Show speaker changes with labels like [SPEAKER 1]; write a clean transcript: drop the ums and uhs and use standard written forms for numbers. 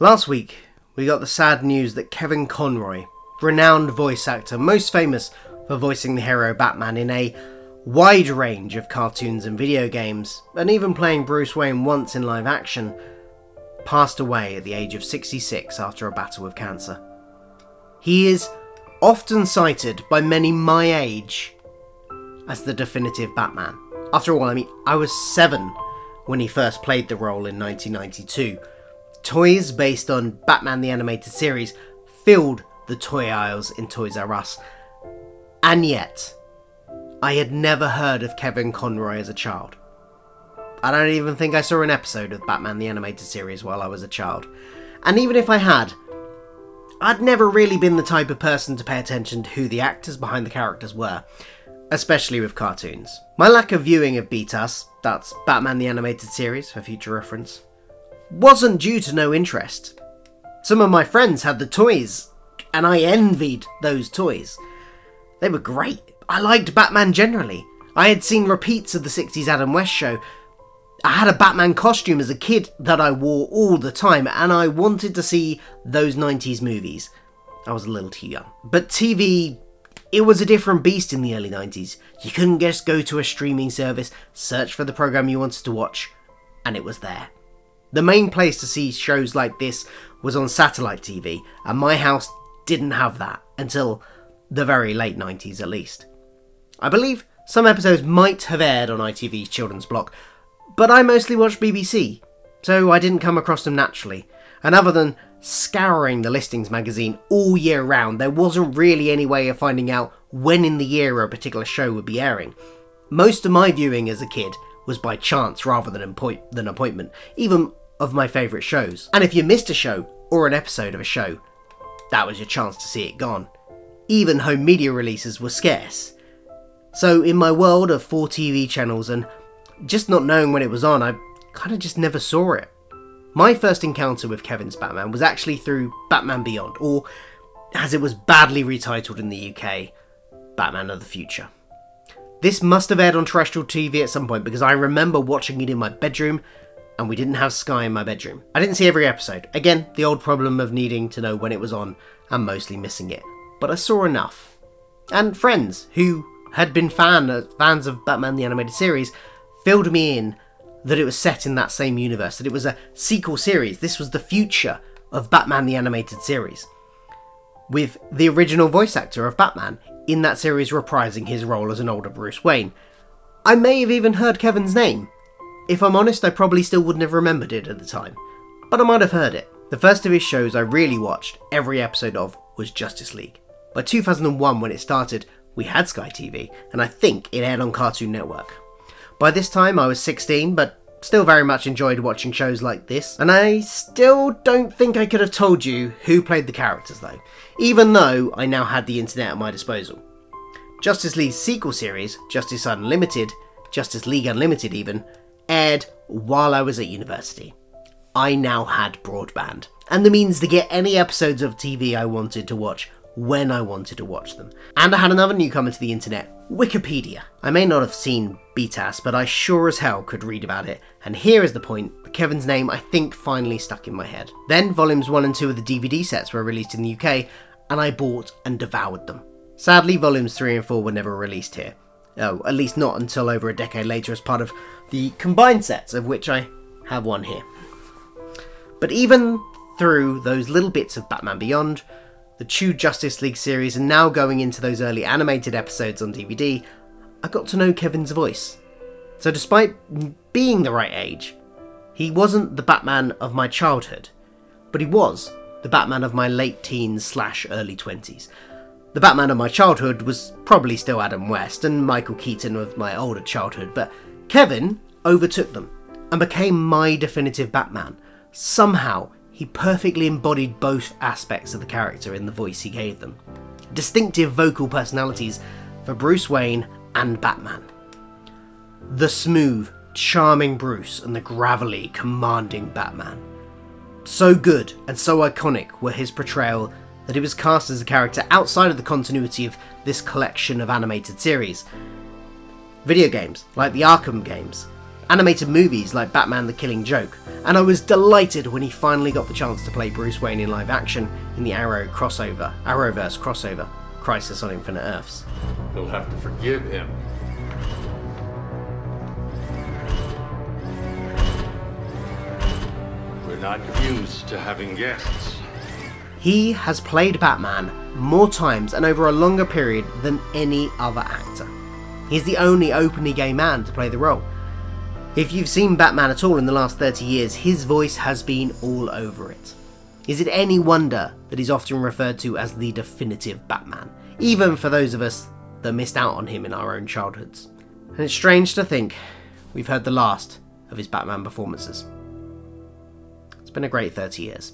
[SPEAKER 1] Last week, we got the sad news that Kevin Conroy, renowned voice actor, most famous for voicing the hero Batman in a wide range of cartoons and video games, and even playing Bruce Wayne once in live action, passed away at the age of 66 after a battle with cancer. He is often cited by many my age as the definitive Batman. After all, I was 7 when he first played the role in 1992. Toys based on Batman the Animated Series filled the toy aisles in Toys R Us. And yet, I had never heard of Kevin Conroy as a child. I don't even think I saw an episode of Batman the Animated Series while I was a child. And even if I had, I'd never really been the type of person to pay attention to who the actors behind the characters were, especially with cartoons. My lack of viewing of BTAS, that's Batman the Animated Series for future reference, wasn't due to no interest. Some of my friends had the toys, and I envied those toys. They were great. I liked Batman generally. I had seen repeats of the 60s Adam West show. I had a Batman costume as a kid that I wore all the time, and I wanted to see those 90s movies. I was a little too young. But TV, it was a different beast in the early 90s. You couldn't just go to a streaming service, search for the program you wanted to watch, and it was there. The main place to see shows like this was on satellite TV, and my house didn't have that until the very late 90s at least. I believe some episodes might have aired on ITV's children's block, but I mostly watched BBC, so I didn't come across them naturally, and other than scouring the listings magazine all year round, there wasn't really any way of finding out when in the year a particular show would be airing. Most of my viewing as a kid was by chance rather than appointment, even of my favourite shows. And if you missed a show or an episode of a show, that was your chance to see it gone. Even home media releases were scarce. So in my world of 4 TV channels and just not knowing when it was on, I kind of just never saw it. My first encounter with Kevin's Batman was actually through Batman Beyond, or as it was badly retitled in the UK, Batman of the Future. This must have aired on terrestrial TV at some point because I remember watching it in my bedroom, and we didn't have Sky in my bedroom. I didn't see every episode. Again, the old problem of needing to know when it was on and mostly missing it. But I saw enough. And friends who had been fans of Batman the Animated Series filled me in that it was set in that same universe, that it was a sequel series. This was the future of Batman the Animated Series, with the original voice actor of Batman in that series reprising his role as an older Bruce Wayne. I may have even heard Kevin's name. If I'm honest, I probably still wouldn't have remembered it at the time, but I might have heard it. The first of his shows I really watched every episode of was Justice League. By 2001, when it started, we had Sky TV, and I think it aired on Cartoon Network. By this time I was 16, but still very much enjoyed watching shows like this, and I still don't think I could have told you who played the characters though, even though I now had the internet at my disposal. Justice League's sequel series, Justice League Unlimited even, aired while I was at university. I now had broadband, and the means to get any episodes of TV I wanted to watch when I wanted to watch them. And I had another newcomer to the internet, Wikipedia. I may not have seen BTAS, but I sure as hell could read about it, and here is the point: Kevin's name I think finally stuck in my head. Then volumes 1 and 2 of the DVD sets were released in the UK, and I bought and devoured them. Sadly, volumes 3 and 4 were never released here. Oh, at least not until over a decade later as part of the combined sets, of which I have one here. But even through those little bits of Batman Beyond, the true Justice League series, and now going into those early animated episodes on DVD, I got to know Kevin's voice. So despite being the right age, he wasn't the Batman of my childhood, but he was the Batman of my late teens / early 20s. The Batman of my childhood was probably still Adam West and Michael Keaton of my older childhood, but Kevin overtook them and became my definitive Batman. Somehow, he perfectly embodied both aspects of the character in the voice he gave them. Distinctive vocal personalities for Bruce Wayne and Batman. The smooth, charming Bruce and the gravelly, commanding Batman. So good and so iconic were his portrayal that he was cast as a character outside of the continuity of this collection of animated series. Video games, like the Arkham games, animated movies like Batman the Killing Joke, and I was delighted when he finally got the chance to play Bruce Wayne in live action in the Arrowverse crossover, Crisis on Infinite Earths.
[SPEAKER 2] You'll have to forgive him. We're not used to having guests.
[SPEAKER 1] He has played Batman more times and over a longer period than any other actor. He's the only openly gay man to play the role. If you've seen Batman at all in the last 30 years, his voice has been all over it. Is it any wonder that he's often referred to as the definitive Batman, even for those of us that missed out on him in our own childhoods? And it's strange to think we've heard the last of his Batman performances. It's been a great 30 years.